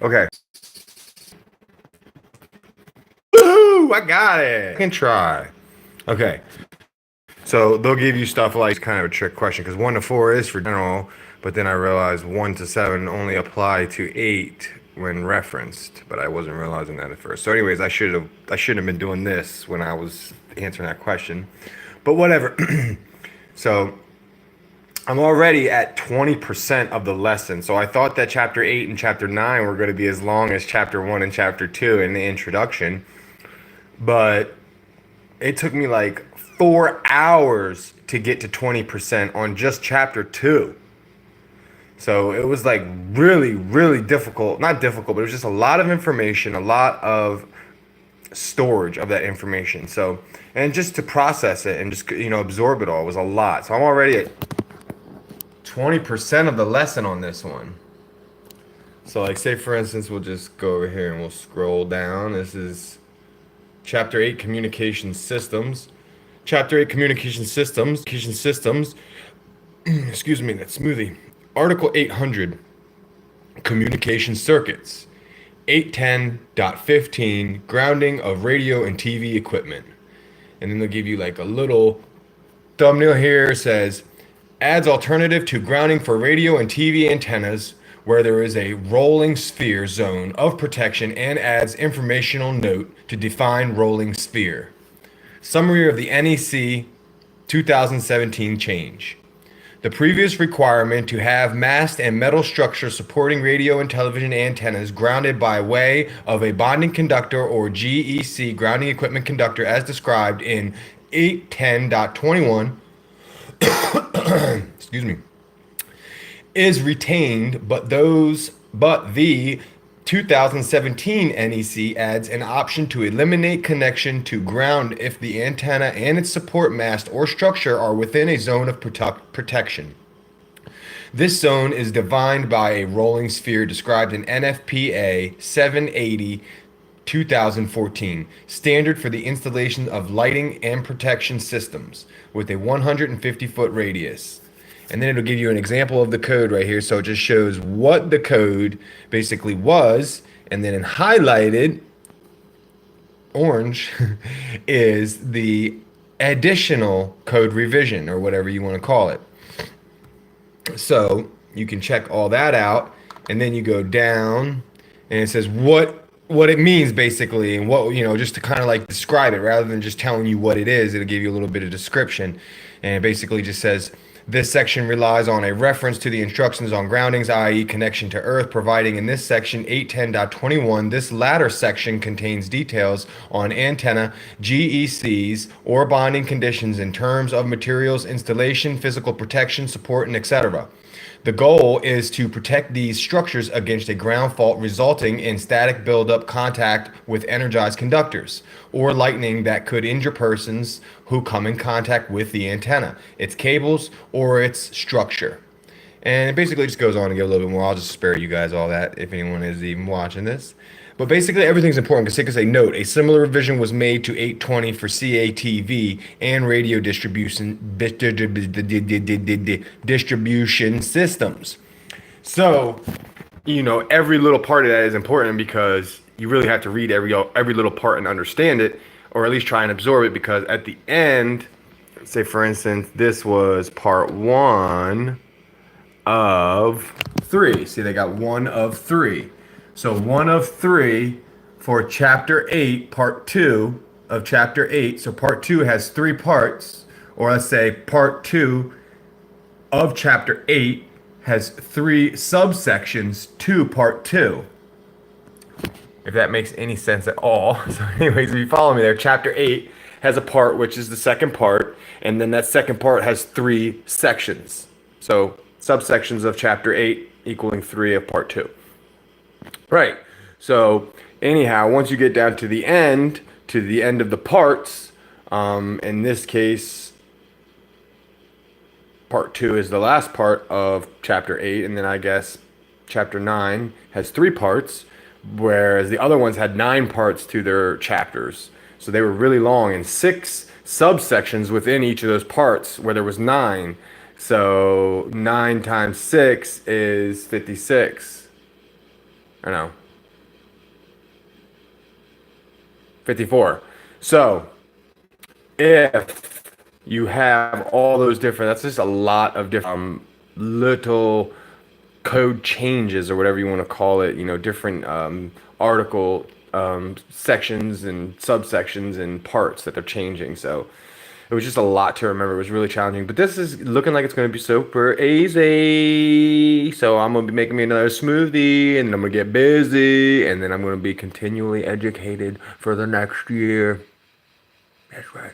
Okay. Woohoo! I got it. I can try. Okay. So they'll give you stuff like kind of a trick question because 1 to 4 is for general, but then I realized 1 to 7 only apply to 8 when referenced, but I wasn't realizing that at first. So, anyways, I should have been doing this when I was answering that question, but whatever. So I'm already at 20% of the lesson. So I thought that chapter 8 and chapter 9 were going to be as long as chapter 1 and chapter 2 in the introduction, but it took me like 4 hours to get to 20% on just chapter 2. So it was like really, really difficult. Not difficult, but it was just a lot of information, a lot of storage of that information. So, and just to process it and just, absorb it all was a lot. So I'm already at 20% of the lesson on this one. So, like, say for instance, we'll just go over here and we'll scroll down. This is Chapter 8, Communication Systems. Chapter 8, Communication Systems. Communication Systems. Excuse me, that smoothie. Article 800, Communication Circuits. 810.15, Grounding of Radio and TV Equipment. And then they'll give you like a little thumbnail here. It says, adds alternative to grounding for radio and TV antennas where there is a rolling sphere zone of protection and adds informational note to define rolling sphere. Summary of the NEC 2017 change. The previous requirement to have mast and metal structure supporting radio and television antennas grounded by way of a bonding conductor or GEC grounding equipment conductor as described in 810.21 excuse me, is retained, but the 2017 NEC adds an option to eliminate connection to ground if the antenna and its support mast or structure are within a zone of protection. This zone is defined by a rolling sphere described in NFPA 780 2014, standard for the installation of lighting and protection systems with a 150-foot radius. And then it'll give you an example of the code right here. So it just shows what the code basically was. And then in highlighted orange is the additional code revision or whatever you want to call it. So you can check all that out. And then you go down and it says what it means basically and what, just to kind of like describe it rather than just telling you what it is. It'll give you a little bit of description. And it basically just says, this section relies on a reference to the instructions on groundings, i.e. connection to earth, providing in this section 810.21. This latter section contains details on antenna, GECs, or bonding conditions in terms of materials, installation, physical protection, support, and etc. The goal is to protect these structures against a ground fault resulting in static buildup contact with energized conductors or lightning that could injure persons who come in contact with the antenna, its cables, or its structure. And it basically just goes on to get a little bit more. I'll just spare you guys all that if anyone is even watching this. But basically everything's important because take as a note, a similar revision was made to 820 for CATV and radio distribution systems. So, every little part of that is important because you really have to read every little part and understand it, or at least try and absorb it, because at the end, say for instance, this was part 1 of 3. See, they got 1 of 3. So 1 of 3 for chapter 8, part 2 of chapter 8. So part 2 has 3 parts, or let's say part 2 of chapter 8 has 3 subsections to part 2. If that makes any sense at all. So anyways, if you follow me there, chapter 8 has a part which is the second part, and then that second part has 3 sections. So subsections of chapter 8 equaling 3 of part 2. Right. So anyhow, once you get down to the end of the parts, in this case, part 2 is the last part of chapter 8, and then I guess chapter 9 has 3 parts, whereas the other ones had 9 parts to their chapters. So they were really long, and 6 subsections within each of those parts where there was 9. So 9 times 6 is 56. I know, 54. So if you have all those different, that's just a lot of different little code changes or whatever you want to call it, different article sections and subsections and parts that they're changing. So it was just a lot to remember. It was really challenging, but this is looking like it's going to be super easy. So I'm going to be making me another smoothie, and then I'm going to get busy, and then I'm going to be continually educated for the next year. That's right.